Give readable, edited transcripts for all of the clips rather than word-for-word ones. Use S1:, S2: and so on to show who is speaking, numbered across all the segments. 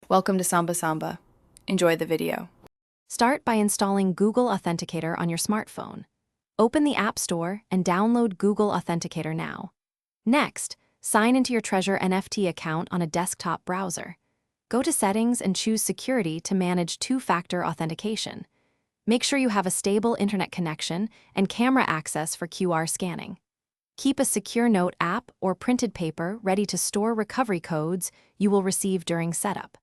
S1: Welcome to Samba Samba. Enjoy the video.
S2: Start by installing Google Authenticator on your smartphone. Open the App Store and download Google Authenticator now. Next, sign into your Treasure NFT account on a desktop browser. Go to Settings and choose Security to manage two-factor authentication. Make sure you have a stable internet connection and camera access for QR scanning. Keep a secure note app or printed paper ready to store recovery codes you will receive during setup.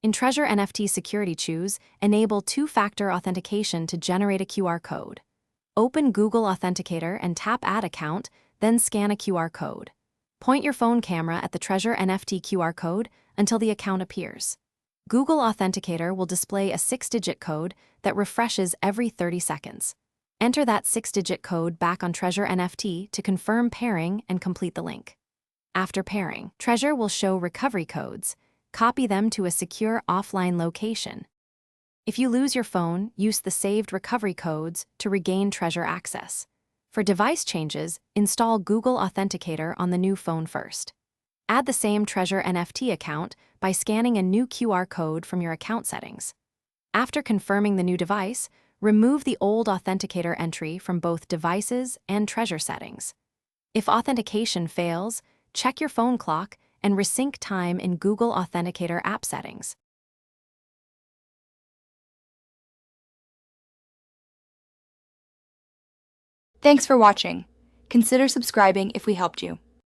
S2: In Treasure NFT Security, choose Enable Two-Factor Authentication to generate a QR code. Open Google Authenticator and tap Add Account, then scan a QR code. Point your phone camera at the Treasure NFT QR code until the account appears. Google Authenticator will display a 6-digit code that refreshes every 30 seconds. Enter that 6-digit code back on Treasure NFT to confirm pairing and complete the link. After pairing, Treasure will show recovery codes. Copy them to a secure offline location. If you lose your phone, use the saved recovery codes to regain Treasure access. For device changes, install Google Authenticator on the new phone first. Add the same Treasure NFT account by scanning a new QR code from your account settings. After confirming the new device, remove the old Authenticator entry from both devices and Treasure settings. If authentication fails, check your phone clock and resync time in Google Authenticator app settings.
S3: Thanks for watching. Consider subscribing if we helped you.